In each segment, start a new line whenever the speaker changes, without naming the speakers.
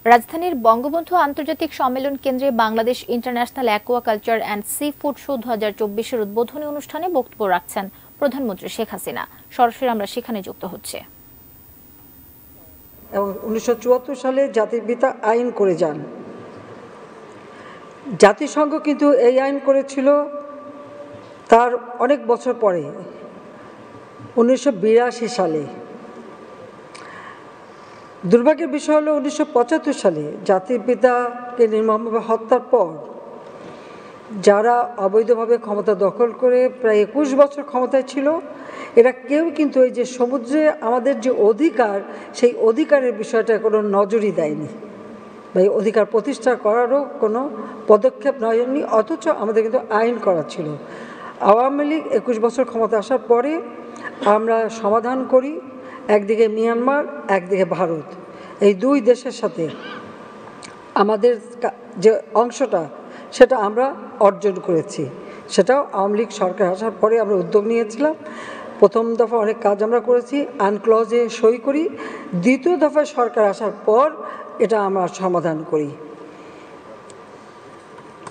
রাজধানীর বঙ্গবন্ধু আন্তর্জাতিক সম্মেলন কেন্দ্রে Bangladesh international aquaculture and sea food show 2024-এর উদ্বোধনী অনুষ্ঠানে বক্তব্য রাখছেন প্রধানমন্ত্রী শেখ হাসিনা। সরাসরি আমরা সেখানে যুক্ত হচ্ছে।
এবং 1974 সালে জাতির পিতা আইন করে যান। জাতিসংঘ কিন্তু এই আইন করেছিল তার অনেক বছর পরে 1982 সালে। দুর্ভাগ্যের বিষয় হলো 1975 সালে জাতির পিতাকে নির্মমভাবে হত্যার পর যারা অবৈধভাবে ক্ষমতা দখল করে প্রায় 21 বছর ক্ষমতায় ছিল, এরা কেউ কিন্তু এই যে সমুদ্রে আমাদের যে অধিকার, সেই অধিকারের বিষয়টা কোনো নজরই দেয়নি বা এই অধিকার প্রতিষ্ঠা করারও কোনো পদক্ষেপ নেয়নি। অথচ আমাদের কিন্তু আইন করা ছিল। আওয়ামী লীগ 21 বছর ক্ষমতা আসার পরে আমরা সমাধান করি, একদিকে মিয়ানমার, একদিকে ভারত, এই দুই দেশের সাথে আমাদের যে অংশটা সেটা আমরা অর্জন করেছি। সেটাও আওয়ামী লীগ সরকার আসার পরে আমরা উদ্যোগ নিয়েছিলাম। প্রথম দফা অনেক কাজ আমরা করেছি, আনক্লজে সই করি। দ্বিতীয় দফায় সরকার আসার পর এটা আমরা সমাধান করি।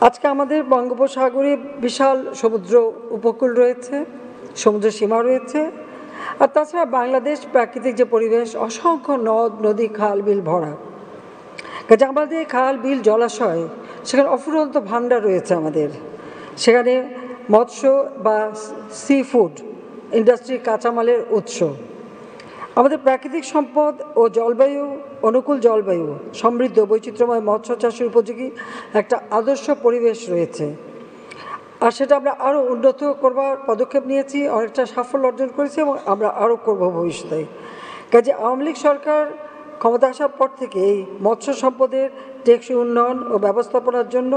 আজকে আমাদের বঙ্গোপসাগরে বিশাল সমুদ্র উপকূল রয়েছে, সমুদ্র সীমা রয়েছে। আর তাছাড়া বাংলাদেশ প্রাকৃতিক যে পরিবেশ, অসংখ্য নদ নদী খাল বিল ভরা। কাজে আমাদের খাল বিল জলাশয় সেখানে অফুরন্ত ভাণ্ডার রয়েছে আমাদের। সেখানে মৎস্য বা সি ফুড ইন্ডাস্ট্রির কাঁচামালের উৎস। আমাদের প্রাকৃতিক সম্পদ ও জলবায়ু, অনুকূল জলবায়ু, সমৃদ্ধ বৈচিত্র্যময় মৎস্য চাষের উপযোগী একটা আদর্শ পরিবেশ রয়েছে। আর সেটা আমরা আরও উন্নত করবার পদক্ষেপ নিয়েছি, অনেকটা সাফল্য অর্জন করেছি এবং আমরা আরও করব ভবিষ্যতে। কাজে আওয়ামী লীগ সরকার ক্ষমতা আসার পর থেকে এই মৎস্য সম্পদের টেকসই উন্নয়ন ও ব্যবস্থাপনার জন্য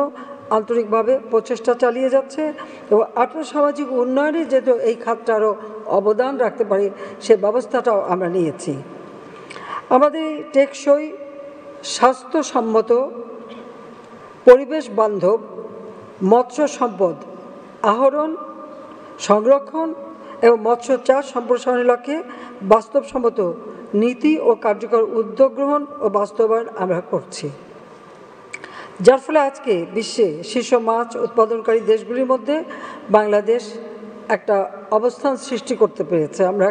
আন্তরিকভাবে প্রচেষ্টা চালিয়ে যাচ্ছে এবং আর্থসামাজিক উন্নয়নে যেহেতু এই খাতটা আরও অবদান রাখতে পারে সে ব্যবস্থাটাও আমরা নিয়েছি। আমাদের এই টেকসই, স্বাস্থ্যসম্মত, পরিবেশ বান্ধব মৎস্য সম্পদ আহরণ, সংরক্ষণ এবং মৎস্য চাষ সম্প্রসারণের লক্ষ্যে বাস্তবসম্মত নীতি ও কার্যকর উদ্যোগ গ্রহণ ও বাস্তবায়ন আমরা করছি, যার ফলে আজকে বিশ্বে শীর্ষ মাছ উৎপাদনকারী দেশগুলির মধ্যে বাংলাদেশ একটা অবস্থান সৃষ্টি করতে পেরেছে। আমরা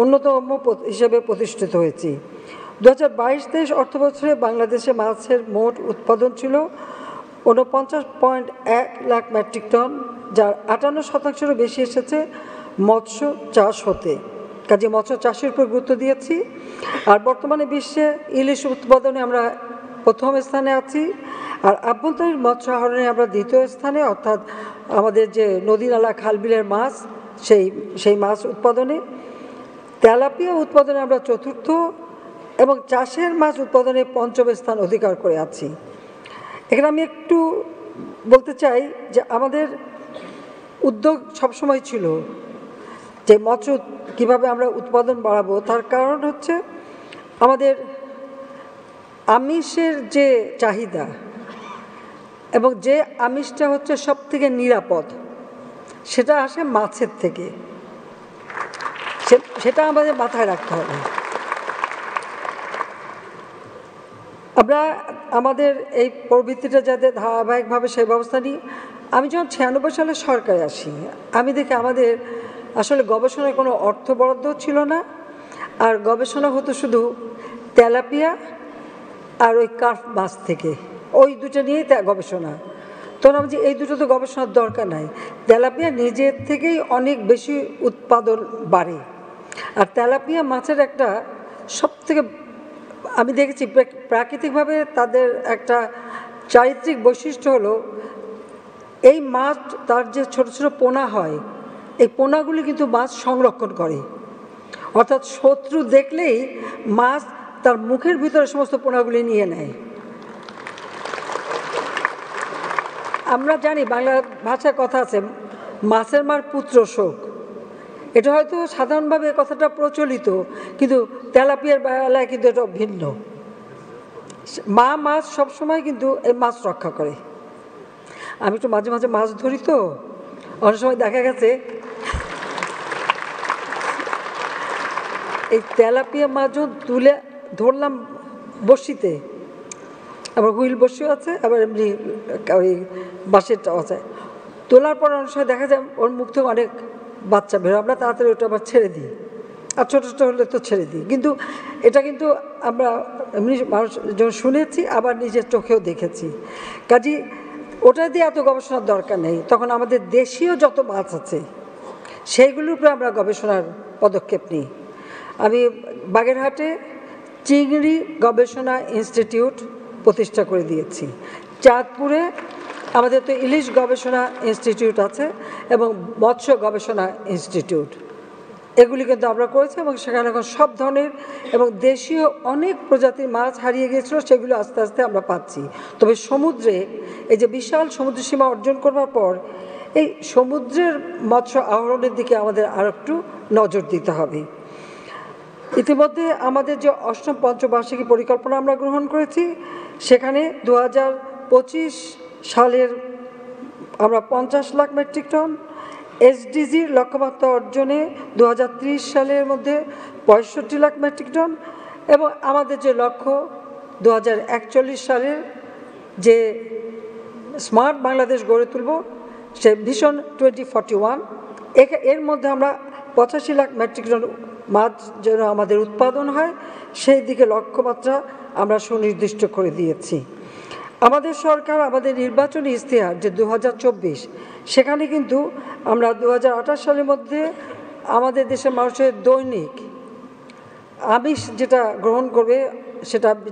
অন্যতম হিসেবে প্রতিষ্ঠিত হয়েছি। 2022-23 অর্থবছরে বাংলাদেশে মাছের মোট উৎপাদন ছিল 49.1 লাখ মেট্রিক টন, যার 58%-এরও বেশি এসেছে মৎস্য চাষ হতে। কাজে মৎস্য চাষের উপর গুরুত্ব দিয়েছি। আর বর্তমানে বিশ্বে ইলিশ উৎপাদনে আমরা প্রথম স্থানে আছি, আর আভ্যন্তরীণ মৎস্য আহরণে আমরা দ্বিতীয় স্থানে, অর্থাৎ আমাদের যে নদী নালা খালবিলের মাছ সেই মাছ উৎপাদনে। তেলাপিয়া উৎপাদনে আমরা চতুর্থ এবং চাষের মাছ উৎপাদনে পঞ্চম স্থান অধিকার করে আছি। এখানে আমি একটু বলতে চাই যে আমাদের উদ্যোগ সবসময় ছিল যে মৎস্য কীভাবে আমরা উৎপাদন বাড়াবো। তার কারণ হচ্ছে আমাদের আমিষের যে চাহিদা এবং যে আমিষটা হচ্ছে সব থেকে নিরাপদ, সেটা আসে মাছের থেকে। সেটা আমাদের মাথায় রাখতে হবে। আমরা আমাদের এই প্রবৃত্তিটা যাতে ধারাবাহিকভাবে সেই ব্যবস্থা নিই। আমি যখন 96 সালে সরকারে আসি, আমি দেখি আমাদের আসলে গবেষণায় কোনো অর্থ বরাদ্দ ছিল না, আর গবেষণা হতো শুধু তেলাপিয়া আর ওই কার্প মাছ থেকে, ওই দুটো নিয়েই গবেষণা। তখন আমি যে এই দুটো তো গবেষণার দরকার নাই, তেলাপিয়া নিজের থেকেই অনেক বেশি উৎপাদন বাড়ে। আর তেলাপিয়া মাছের একটা সবথেকে আমি দেখেছি প্রাকৃতিকভাবে তাদের একটা চারিত্রিক বৈশিষ্ট্য হলো এই মাছ, তার যে ছোট ছোট পোনা হয়, এই পোনাগুলি কিন্তু মাছ সংরক্ষণ করে। অর্থাৎ শত্রু দেখলেই মাছ তার মুখের ভিতরে সমস্ত পোনাগুলি নিয়ে নেয়। আমরা জানি বাংলা ভাষায় কথা আছে, মাছের মার পুত্র শোক। এটা হয়তো সাধারণভাবে কথাটা প্রচলিত, কিন্তু তেলাপিয়ার বেলায় কিন্তু এটা ভিন্ন। মা মাছ সবসময় কিন্তু এই মাছ রক্ষা করে। আমি একটু মাঝে মাঝে মাছ ধরি, তো অনেক সময় দেখা গেছে এই তেলাপিয়া মাছ যখন তুলে ধরলাম বড়শিতে, আবার হুইল বসেও আছে, আবার এমনি ওই বাঁশেরটাও আছে। তোলার পর অনেক সময় দেখা যায় ওর মুখ থেকে অনেক বাচ্চা বেরো, আমরা তাড়াতাড়ি ওটা আবার ছেড়ে দিই, আর ছোটো ছোটো হলে তো ছেড়ে দিই। কিন্তু এটা কিন্তু আমরা এমনি মানুষ যখন শুনেছি, আবার নিজের চোখেও দেখেছি। কাজে ওটা দিয়ে এত গবেষণার দরকার নেই। তখন আমাদের দেশীয় যত মাছ আছে সেইগুলোর উপরে আমরা গবেষণার পদক্ষেপ নিই। আমি বাগেরহাটে চিংড়ি গবেষণা ইনস্টিটিউট প্রতিষ্ঠা করে দিয়েছি। চাঁদপুরে আমাদের তো ইলিশ গবেষণা ইনস্টিটিউট আছে এবং মৎস্য গবেষণা ইনস্টিটিউট, এগুলি কিন্তু আমরা করেছি এবং সেখানে এখন সব ধরনের এবং দেশীয় অনেক প্রজাতির মাছ হারিয়ে গিয়েছিল, সেগুলো আস্তে আস্তে আমরা পাচ্ছি। তবে সমুদ্রে এই যে বিশাল সমুদ্র সীমা অর্জন করবার পর এই সমুদ্রের মৎস্য আহরণের দিকে আমাদের আর একটু নজর দিতে হবে। ইতিমধ্যে আমাদের যে ৮ম পঞ্চবার্ষিকী পরিকল্পনা আমরা গ্রহণ করেছি, সেখানে 2025 সালের আমরা 50 লাখ মেট্রিক টন, এসডিজির লক্ষ্যমাত্রা অর্জনে 2030 সালের মধ্যে 65 লাখ মেট্রিক টন, এবং আমাদের যে লক্ষ্য 2041 সালের যে স্মার্ট বাংলাদেশ গড়ে তুলব, সে ভিশন 2041, এর মধ্যে আমরা 85 লাখ মেট্রিক টন মাছ যেন আমাদের উৎপাদন হয় সেই দিকে লক্ষ্যমাত্রা আমরা সুনির্দিষ্ট করে দিয়েছি। আমাদের সরকার আমাদের নির্বাচনী ইশতেহার যে 2024, সেখানে কিন্তু আমরা 2028 সালের মধ্যে আমাদের দেশের মানুষের দৈনিক আমিষ যেটা গ্রহণ করবে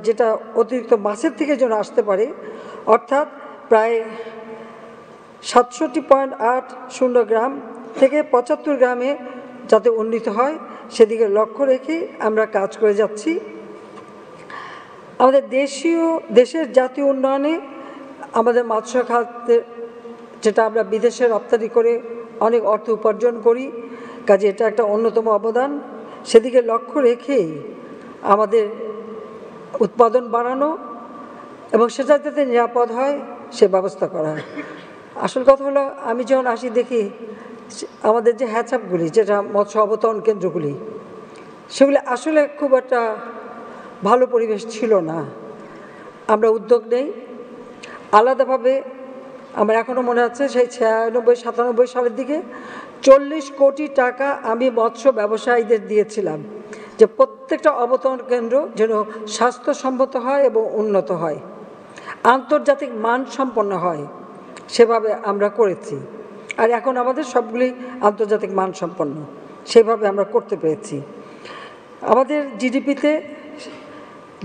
যেটা অতিরিক্ত মাছের থেকে যেন আসতে পারে, অর্থাৎ প্রায় 67.80 গ্রাম থেকে 75 গ্রামে যাতে উন্নীত হয় সেদিকে লক্ষ্য রেখে আমরা কাজ করে যাচ্ছি। আমাদের দেশের জাতীয় উন্নয়নে আমাদের মৎস্য খাতে যেটা আমরা বিদেশে রপ্তানি করে অনেক অর্থ উপার্জন করি, কাজে এটা একটা অন্যতম অবদান। সেদিকে লক্ষ্য রেখেই আমাদের উৎপাদন বাড়ানো এবং সেটা যাতে নিরাপদ হয় সে ব্যবস্থা করা হয়। আসল কথা হলো, আমি যখন আসি দেখি আমাদের যে হ্যাচআপগুলি, যেটা মৎস্য অবতরণ কেন্দ্রগুলি, সেগুলি আসলে খুব একটা ভালো পরিবেশ ছিল না। আমরা উদ্যোগ নেই আলাদাভাবে। আমার এখনও মনে আছে সেই 96-97 সালের দিকে 40 কোটি টাকা আমি মৎস্য ব্যবসায়ীদের দিয়েছিলাম যে প্রত্যেকটা অবতরণ কেন্দ্র যেন স্বাস্থ্যসম্মত হয় এবং উন্নত হয়, আন্তর্জাতিক মানসম্পন্ন হয়, সেভাবে আমরা করেছি। আর এখন আমাদের সবগুলি আন্তর্জাতিক মানসম্পন্ন, সেভাবে আমরা করতে পেরেছি। আমাদের জিডিপিতে,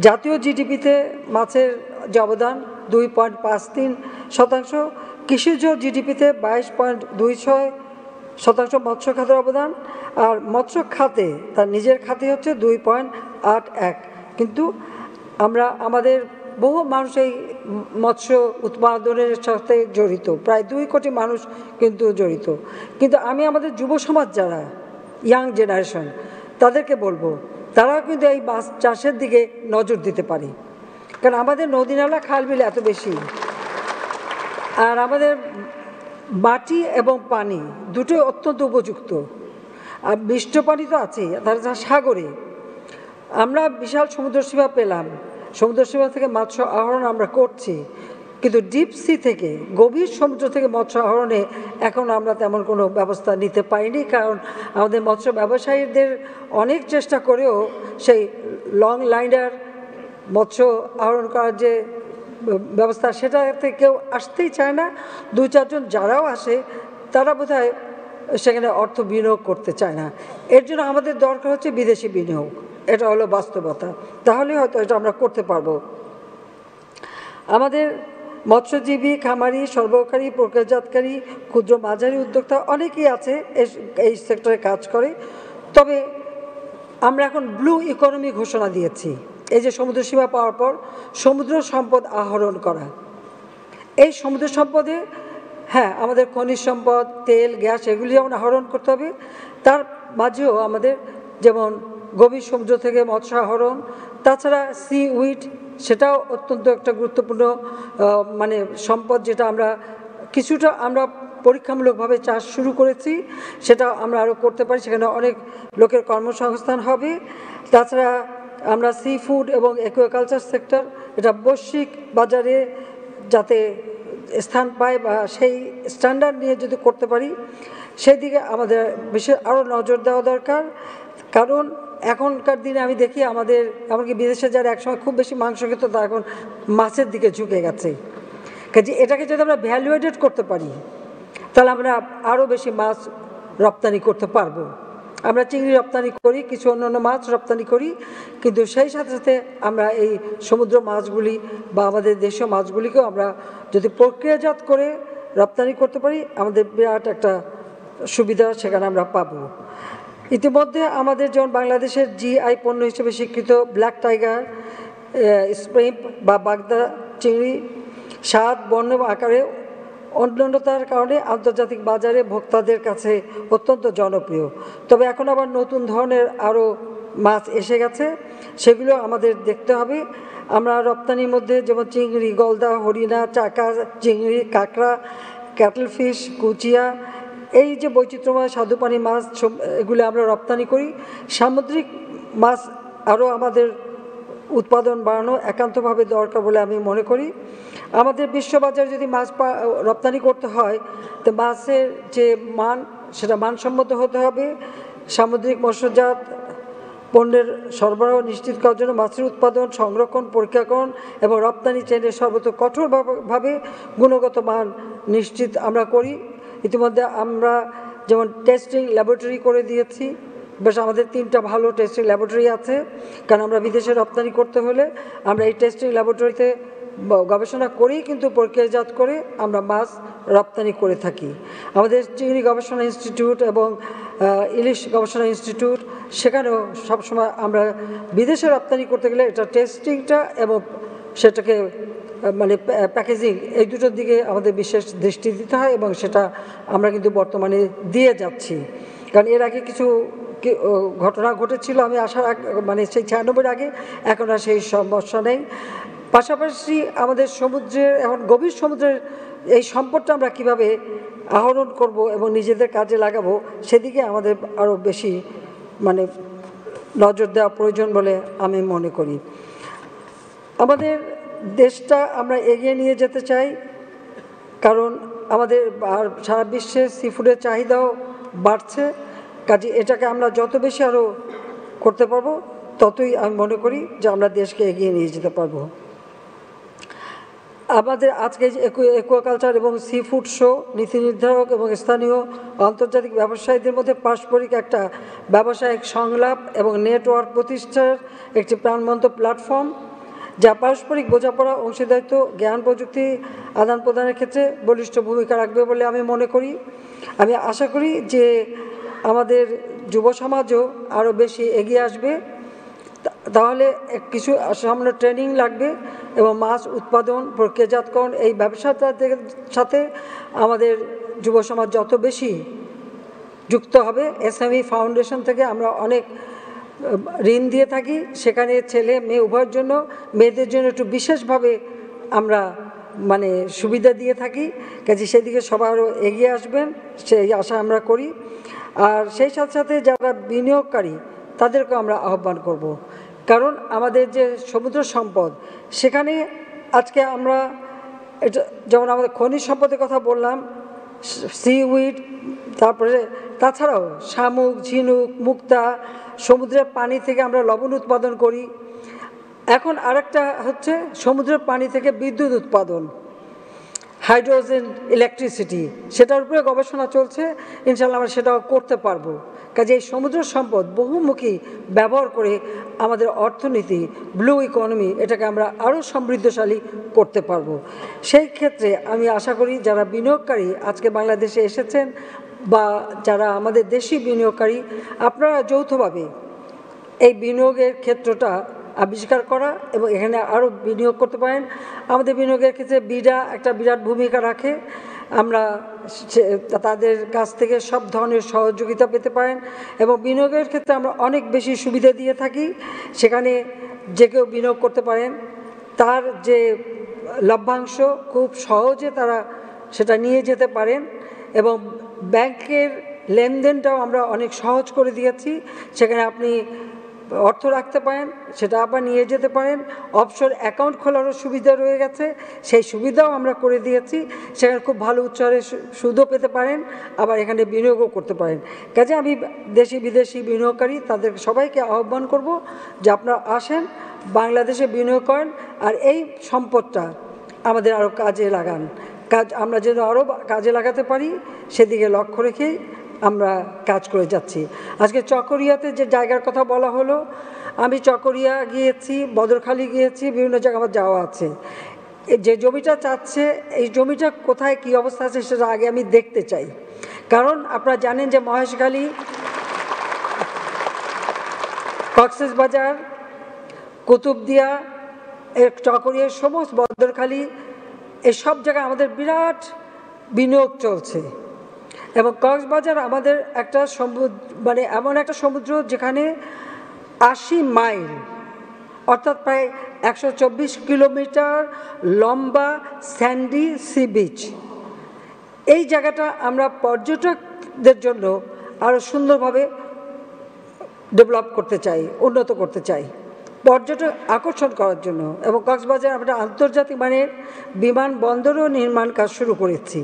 জাতীয় জিডিপিতে মাছের যে অবদান 2.53%, কৃষিজ জিডিপিতে 22.26% মৎস্য খাতের অবদান, আর মৎস্য খাতে তার নিজের খাতে হচ্ছে 2.81। কিন্তু আমাদের বহু মানুষ এই মৎস্য উৎপাদনের সাথে জড়িত, প্রায় 2 কোটি মানুষ কিন্তু জড়িত। কিন্তু আমি আমাদের যুব সমাজ যারা ইয়াং জেনারেশন, তাদেরকে বলবো তারাও কিন্তু এই মাছ চাষের দিকে নজর দিতে পারে, কারণ আমাদের নদী নালা খাল বিল এত বেশি, আর আমাদের মাটি এবং পানি দুটোই অত্যন্ত উপযুক্ত। আর মিষ্ট পানি তো আছে, তাছাড়া সাগরে আমরা বিশাল সমুদ্র সীমা পেলাম, সমুদ্র সীমা থেকে মৎস্য আহরণ আমরা করছি, কিন্তু ডিপ সি থেকে, গভীর সমুদ্র থেকে মৎস্য আহরণে এখন আমরা তেমন কোনো ব্যবস্থা নিতে পারিনি, কারণ আমাদের মৎস্য ব্যবসায়ীদের অনেক চেষ্টা করেও সেই লং লাইনার মৎস্য আহরণ করার যে ব্যবস্থা, সেটাতে কেউ আসতেই চায় না। 2-4 জন যারাও আসে তারা বোধহয় সেখানে অর্থ বিনিয়োগ করতে চায় না। এর জন্য আমাদের দরকার হচ্ছে বিদেশি বিনিয়োগ, এটা হলো বাস্তবতা, তাহলে হয়তো এটা আমরা করতে পারবো। আমাদের মৎস্যজীবী, খামারি, সরবরাহকারী, প্রক্রিয়াজাতকারী, ক্ষুদ্র মাঝারি উদ্যোক্তা অনেকেই আছে এই সেক্টরে কাজ করে। তবে আমরা এখন ব্লু ইকোনমি ঘোষণা দিয়েছি, এই যে সমুদ্র সীমা পাওয়ার পর সমুদ্র সম্পদ আহরণ করা। এই সমুদ্র সম্পদে হ্যাঁ আমাদের খনিজ সম্পদ, তেল, গ্যাস এগুলি যেমন আহরণ করতে হবে, তার মাঝেও আমাদের যেমন গভীর সমুদ্র থেকে মৎস্য আহরণ, তাছাড়া সি উইড, সেটাও অত্যন্ত একটা গুরুত্বপূর্ণ সম্পদ, যেটা কিছুটা আমরা পরীক্ষামূলকভাবে চাষ শুরু করেছি, সেটা আমরা আরও করতে পারি, সেখানে অনেক লোকের কর্মসংস্থান হবে। তাছাড়া আমরা সি ফুড এবং অ্যাকুয়াকালচার সেক্টর এটা বৈশ্বিক বাজারে যাতে স্থান পায় বা সেই স্ট্যান্ডার্ড নিয়ে যদি করতে পারি সেই দিকে আমাদের বিশেষ আরও নজর দেওয়া দরকার। কারণ এখনকার দিনে আমি দেখি আমাদের এমনকি বিদেশে যারা একসময় খুব বেশি মাংস খেত তারা এখন মাছের দিকে ঝুঁকে গেছে। কাজে এটাকে যদি আমরা ভ্যালুয়েটেড করতে পারি তাহলে আমরা আরও বেশি মাছ রপ্তানি করতে পারবো। আমরা চিংড়ি রপ্তানি করি, কিছু অন্যান্য মাছ রপ্তানি করি, কিন্তু সেই সাথে সাথে আমরা এই সমুদ্র মাছগুলি বা আমাদের দেশীয় মাছগুলিকেও আমরা যদি প্রক্রিয়াজাত করে রপ্তানি করতে পারি আমাদের বিরাট একটা সুবিধা সেখানে আমরা পাবো। ইতিমধ্যে আমাদের যেমন বাংলাদেশের জিআই পণ্য হিসেবে স্বীকৃত ব্ল্যাক টাইগার, স্প্রিম্প বা বাগদা চিংড়ি স্বাদ, বর্ণ আকারে অন্যান্যতার কারণে আন্তর্জাতিক বাজারে ভোক্তাদের কাছে অত্যন্ত জনপ্রিয়। তবে এখন আবার নতুন ধরনের আরও মাছ এসে গেছে, সেগুলো আমাদের দেখতে হবে। আমরা রপ্তানির মধ্যে যেমন চিংড়ি, গলদা, হরিণা, চাকা চিংড়ি, কাঁকড়া, ক্যাটল ফিশ, কুচিয়া, এই যে বৈচিত্র্যময় স্বাদুপানি মাছ এগুলো আমরা রপ্তানি করি। সামুদ্রিক মাছ আরও আমাদের উৎপাদন বাড়ানো একান্তভাবে দরকার বলে আমি মনে করি। আমাদের বিশ্ববাজারে যদি মাছ রপ্তানি করতে হয় তো মাছের যে মান সেটা মানসম্মত হতে হবে। সামুদ্রিক মৎস্যজাত পণ্যের সরবরাহ নিশ্চিত করার জন্য মাছের উৎপাদন, সংরক্ষণ, প্রক্রিয়াকরণ এবং রপ্তানি চেইনের সর্বত্র কঠোরভাবে গুণগত মান নিশ্চিত আমরা করি। ইতিমধ্যে আমরা যেমন টেস্টিং ল্যাবরেটরি করে দিয়েছি, বেশ আমাদের 3টা ভালো টেস্টিং ল্যাবরেটরি আছে, কারণ আমরা বিদেশে রপ্তানি করতে হলে আমরা এই টেস্টিং ল্যাবরেটরিতে গবেষণা করেই কিন্তু প্রক্রিয়াজাত করে আমরা মাছ রপ্তানি করে থাকি। আমাদের চিংড়ি গবেষণা ইনস্টিটিউট এবং ইলিশ গবেষণা ইনস্টিটিউট, সেখানেও সবসময় আমরা বিদেশে রপ্তানি করতে গেলে এটা টেস্টিংটা এবং সেটাকে মানে প্যাকেজিং এই দুটোর দিকে আমাদের বিশেষ দৃষ্টি দিতে হয় এবং সেটা আমরা কিন্তু বর্তমানে দিয়ে যাচ্ছি। কারণ এর আগে কিছু ঘটনা ঘটেছিল আমি আসার মানে সেই 96-এর আগে, এখন আর সেই সমস্যা নেই। পাশাপাশি আমাদের সমুদ্রের এখন গভীর সমুদ্রের এই সম্পদটা আমরা কিভাবে আহরণ করব এবং নিজেদের কাজে লাগাবো সেদিকে আমাদের আরও বেশি মানে নজর দেওয়া প্রয়োজন বলে আমি মনে করি। আমাদের দেশটা আমরা এগিয়ে নিয়ে যেতে চাই, কারণ আমাদের সারা বিশ্বে সিফুডের চাহিদাও বাড়ছে। কাজে এটাকে আমরা যত বেশি আরও করতে পারবো ততই আমি মনে করি যে আমরা দেশকে এগিয়ে নিয়ে যেতে পারবো। আমাদের আজকে অ্যাকুয়াকালচার এবং সি ফুড শো নীতি নির্ধারক এবং স্থানীয় আন্তর্জাতিক ব্যবসায়ীদের মধ্যে পারস্পরিক একটা ব্যবসায়িক সংলাপ এবং নেটওয়ার্ক প্রতিষ্ঠার একটি প্রাণবন্ত প্ল্যাটফর্ম, যা পারস্পরিক বোঝাপড়া, অংশীদারিত্ব, জ্ঞান প্রযুক্তি আদান প্রদানের ক্ষেত্রে বলিষ্ঠ ভূমিকা রাখবে বলে আমি মনে করি। আমি আশা করি যে আমাদের যুব সমাজও আরও বেশি এগিয়ে আসবে। তাহলে কিছু সামান্য ট্রেনিং লাগবে এবং মাছ উৎপাদন, প্রক্রিয়াজাতকরণ এই ব্যবসাটার সাথে আমাদের যুব সমাজ যত বেশি যুক্ত হবে। এসএমই ফাউন্ডেশন থেকে আমরা অনেক ঋণ দিয়ে থাকি, সেখানে ছেলে মেয়ে উভয়ের জন্য, মেয়েদের জন্য একটু বিশেষভাবে আমরা মানে সুবিধা দিয়ে থাকি। কাজে সেদিকে সবাই আরও এগিয়ে আসবেন সেই আশা আমরা করি। আর সেই সাথে সাথে যারা বিনিয়োগকারী তাদেরকে আমরা আহ্বান করব, কারণ আমাদের যে সমুদ্র সম্পদ সেখানে আজকে আমরা এটা যেমন আমাদের খনিজ সম্পদের কথা বললাম, সিউইড, তারপরে তাছাড়াও শামুক, ঝিনুক, মুক্তা, সমুদ্রের পানি থেকে আমরা লবণ উৎপাদন করি। এখন আরেকটা হচ্ছে সমুদ্রের পানি থেকে বিদ্যুৎ উৎপাদন, হাইড্রোজেন ইলেকট্রিসিটি, সেটার উপরে গবেষণা চলছে। ইনশাআল্লাহ আমরা সেটাও করতে পারবো। কাজে এই সমুদ্র সম্পদ বহুমুখী ব্যবহার করে আমাদের অর্থনীতি, ব্লু ইকোনমি, এটাকে আমরা আরও সমৃদ্ধশালী করতে পারবো। সেই ক্ষেত্রে আমি আশা করি যারা বিনিয়োগকারী আজকে বাংলাদেশে এসেছেন বা যারা আমাদের দেশি বিনিয়োগকারী, আপনারা যৌথভাবে এই বিনিয়োগের ক্ষেত্রটা আবিষ্কার করা এবং এখানে আরও বিনিয়োগ করতে পারেন। আমাদের বিনিয়োগের ক্ষেত্রে বিডা একটা বিরাট ভূমিকা রাখে। আমরা তাদের কাছ থেকে সব ধরনের সহযোগিতা পেতে পারেন এবং বিনিয়োগের ক্ষেত্রে আমরা অনেক বেশি সুবিধা দিয়ে থাকি। সেখানে যে কেউ বিনিয়োগ করতে পারেন, তার যে লভ্যাংশ খুব সহজে তারা সেটা নিয়ে যেতে পারেন এবং ব্যাংকের লেনদেনটাও আমরা অনেক সহজ করে দিয়েছি। সেখানে আপনি অর্থ রাখতে পারেন, সেটা আবার নিয়ে যেতে পারেন। অফশোর অ্যাকাউন্ট খোলারও সুবিধা রয়ে গেছে, সেই সুবিধাও আমরা করে দিয়েছি। সেখানে খুব ভালো উচ্চারে সুদও পেতে পারেন, আবার এখানে বিনিয়োগও করতে পারেন। কাজে আমি দেশি বিদেশি বিনিয়োগকারী তাদের সবাইকে আহ্বান করব যে আপনারা আসেন, বাংলাদেশে বিনিয়োগ করেন, আর এই সম্পদটা আমাদের আরও কাজে লাগান। আমরা যেন আরও কাজে লাগাতে পারি সেদিকে লক্ষ্য রেখেই আমরা কাজ করে যাচ্ছি। আজকে চকরিয়াতে যে জায়গার কথা বলা হলো, আমি চকরিয়া গিয়েছি, বদরখালি গিয়েছি, বিভিন্ন জায়গায় আমার যাওয়া আছে। যে জমিটা চাচ্ছে, এই জমিটা কোথায় কী অবস্থা আছে সেটা আগে আমি দেখতে চাই। কারণ আপনারা জানেন যে মহেশখালী, কক্সবাজার, কুতুবদিয়া, চকরিয়া, সমস্ত বদরখালী, এসব জায়গায় আমাদের বিরাট বিনিয়োগ চলছে। এবং কক্সবাজার আমাদের একটা মানে এমন একটা সমুদ্র যেখানে 80 মাইল অর্থাৎ প্রায় 124 কিলোমিটার লম্বা স্যান্ডি সি বিচ। এই জায়গাটা আমরা পর্যটকদের জন্য আরও সুন্দরভাবে ডেভেলপ করতে চাই, উন্নত করতে চাই, পর্যটক আকর্ষণ করার জন্য। এবং কক্সবাজার আমরা আন্তর্জাতিক মানের বিমানবন্দরও নির্মাণ কাজ শুরু করেছি,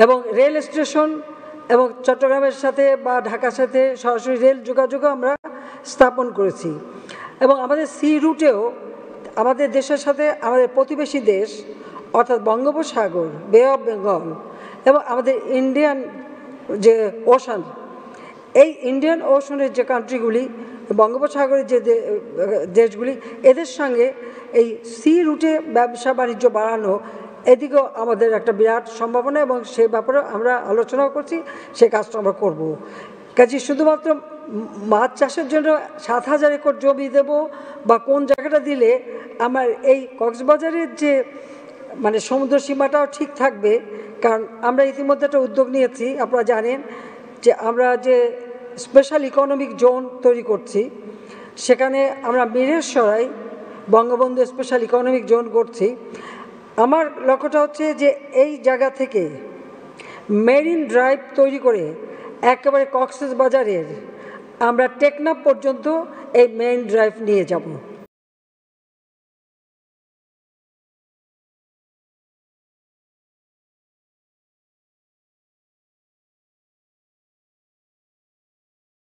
এবং রেল স্টেশন এবং চট্টগ্রামের সাথে বা ঢাকার সাথে সরাসরি রেল যোগাযোগও আমরা স্থাপন করেছি। এবং আমাদের সি রুটেও আমাদের দেশের সাথে আমাদের প্রতিবেশী দেশ অর্থাৎ বঙ্গোপসাগর, বে অফ বেঙ্গল এবং আমাদের ইন্ডিয়ান যে ওশান, এই ইন্ডিয়ান ওশনের যে কান্ট্রিগুলি, বঙ্গোপসাগরের যে দেশগুলি, এদের সঙ্গে এই সি রুটে ব্যবসা বাণিজ্য বাড়ানো, এদিকেও আমাদের একটা বিরাট সম্ভাবনা, এবং সেই ব্যাপারে আমরা আলোচনাও করছি, সেই কাজটা আমরা করবো। কাজে শুধুমাত্র মাছ চাষের জন্য 7,000 একর জমি দেব বা কোন জায়গাটা দিলে আমার এই কক্সবাজারের যে মানে সমুদ্র সীমাটাও ঠিক থাকবে। কারণ আমরা ইতিমধ্যে একটা উদ্যোগ নিয়েছি, আপনারা জানেন যে আমরা যে স্পেশাল ইকোনমিক জোন তৈরি করছি, সেখানে আমরা Mirsharai Bangabandhu special economic zone করছি। আমার লক্ষ্যটা হচ্ছে যে এই জায়গা থেকে মেরিন ড্রাইভ তৈরি করে একেবারে কক্সবাজারের আমরা টেকনাফ পর্যন্ত এই মেরিন ড্রাইভ নিয়ে যাব।